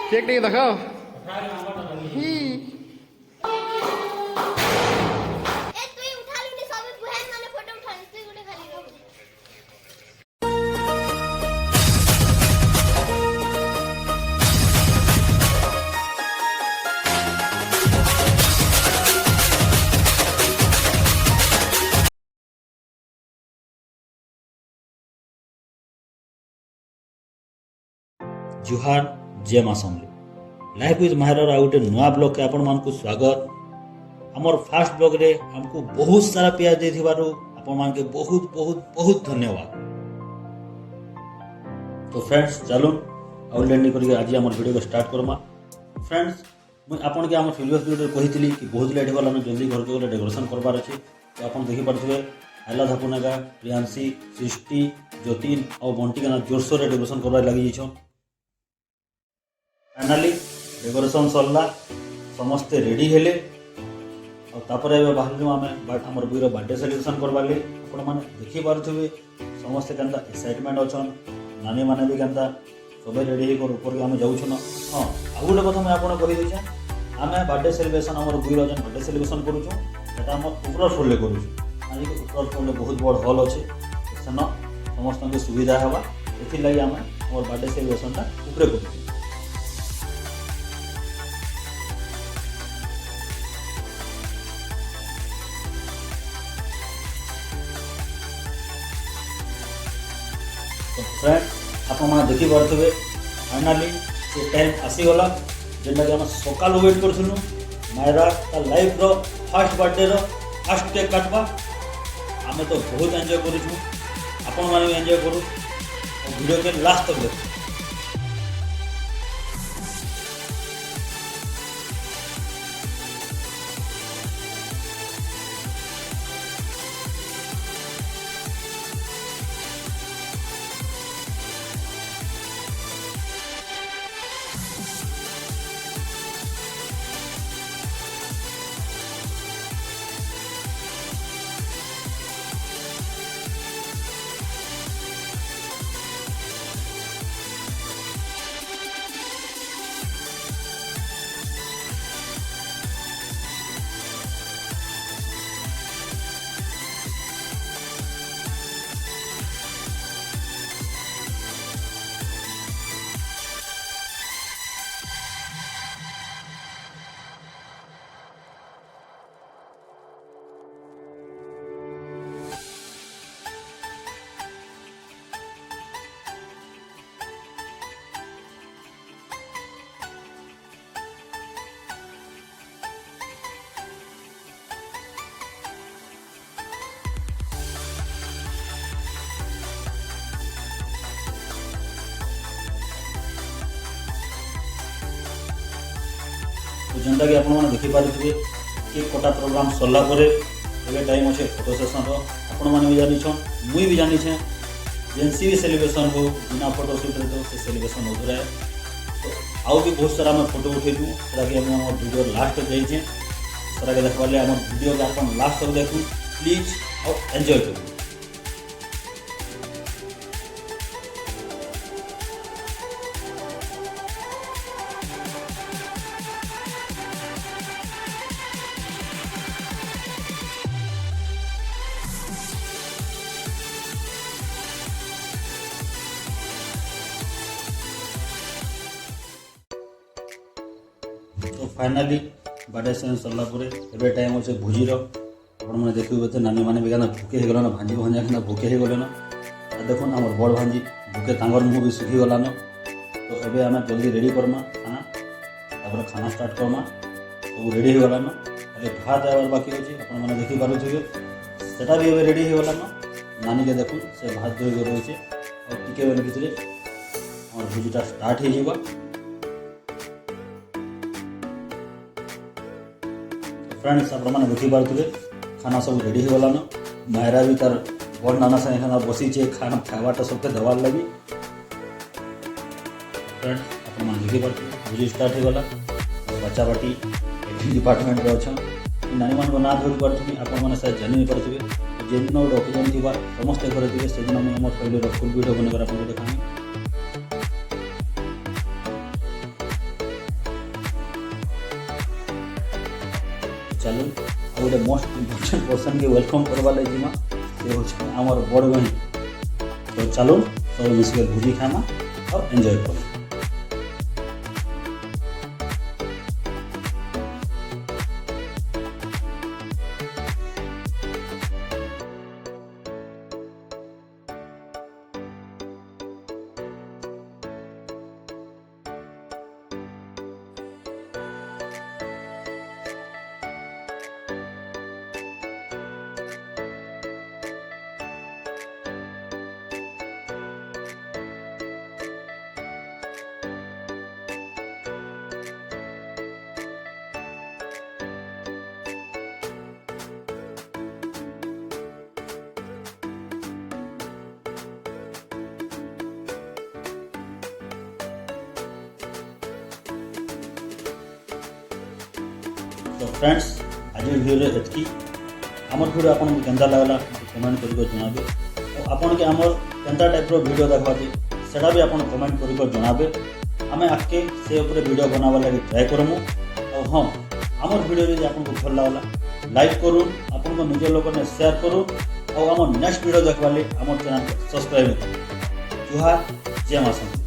Cake नहीं दिखाओ। जुहार जय माँ समले लाइफ विथ माहिर आ गोटे नुआ ब्लॉग के आपण मानकु स्वागत। हमर फास्ट ब्लॉग रे हमको बहुत सारा प्यार देथिबारु आपण मान के बहुत बहुत बहुत धन्यवाद। तो फ्रेंड्स चलून आउ लेंडी करके आज हमर वीडियो को स्टार्ट करमा। फ्रेंड्स मुझे आपन के हमर प्रीवियस वीडियो कहितली कि बहुत लेट होला न जल्दी घर के डेकोरेशन करबार अछि। तो आपण देखि पारथिबे आइला धापुनागा प्रियांशी सृष्टि ज्योतिन और बंटी के ना जोरसोर डेकोरेशन करबा लागि छ। फाइनाली डेकोरेशन सरला समस्ते रेडी हेले और तापरे बाहर आम आम बुईर बर्थडे सेलिब्रेशन करवाली। आपण मैंने देखी पारे समस्ते केन्ता एक्साइटमेंट अच्छन नानी मैंने भी केन्ता सब रेडी होकर आम जाऊन। हाँ आउ गोटे कथा मुझे आपको कहीदे आम बर्थडे सेलिब्रेशन आम बुईर जेन बर्थडे सेलिब्रेशन करूँ आम उपरा फ्लोर करूँ। आज उपरा फ्लोर बहुत बड़ हल अच्छे सेन समस्त सुविधा है ये आम बर्थडे सेलिब्रेशन उपरे करूँ। तो फ्रेंड आप देखी पारे फाइनाली से टाइम आसीगला जेनटा कि आम सकाल वेट करूँ मायरा लाइफ रो फास्ट बर्थडे रो फास्ट केक काटवा। आम तो बहुत एंजॉय करूँ आपण मैंने भी एंजॉय करूँ और वीडियो के लास्ट तक देखो। तो जेनटा कि आपने देखी पारे केक कटा प्रोग्राम सरला टाइम अच्छे फोटो सेसन आपण मैंने भी जानी मुई भी जानी जेनसी भी सेलिब्रेशन हो बिना फोटो सुट तो से सेलिब्रेशन हो रहा है। तो आउ भी बहुत सारा मैं फोटो उठेबू सेटा कि आम वीडियो लास्ट जाइए सेटा के देखा आम वीडियो के आप लास्ट तक देखू प्लीज और एंजॉय करूँ। तो फाइनाली बर्थडे सेन सरला एबे टाइम अच्छे भोजीर आपण मैंने देखिए नानी मैंने भी गाना भूके हो गलान भांजी भांजा खाना भूके हो गलन देखो आम बड़ भांजी भूके तांगर मुँह भी सुखी गलान। तो एबे आम जल्दी रेडी करमा खाना तापर खाना स्टार्ट करमा सब रेडी हो गलान खाली भात आवार बाकी अच्छे आपण मैंने देखी पारे सेटा भी एबे रेडी हो गलान। नानी के देखो से भात धोई रही है और टिके बेल भितर आम भोजीटा स्टार्ट हो जावा। फ्रेंड्स आप देखी पारे खाना सब रेडी हो गलान मायरा भी तार बड़ नाना संगे खाना बसीचे खाना खावाटा सबके देवार लगी। फ्रेंड्स आप देखी पारे भोजी स्टार्ट हो गला बच्चा बाटी डिपार्टमेंट में अच्छा नानी मान ना धरी पार्टी आपने शायद जानी नहीं पारे जेन गोटे ओकेजन थी समस्ते घर थे से दिन मुझे फैमिली फुल वीडियो बनकर आपको देखा। चलो गोटे मोस्ट इम्पोर्टेंट पर्सन के वेलकम करवा लगे जीमा से हूँ आमर बड़ बहन। तो चलो सब मिसिक भोजी खामा और एंजॉय कर। तो फ्रेंड्स आज वीडियो एतकी आमर वीडियो आपन केंदा लागला कमेंट करके जनाबे और आपन के आमर केंदा टाइप रो वीडियो देखबाते सेटा भी आपन कमेंट करके जनाबे आमे आके से ऊपर वीडियो बनावा लागि ट्राई करमु। और हां आमर वीडियो यदि आपन को भल लागला लाइक करूँ आपन को निज लोक ने शेयर करूँ और आमर नेक्स्ट वीडियो देखबाले आमर चैनल सब्सक्राइब करूँ। जुहार जय मां।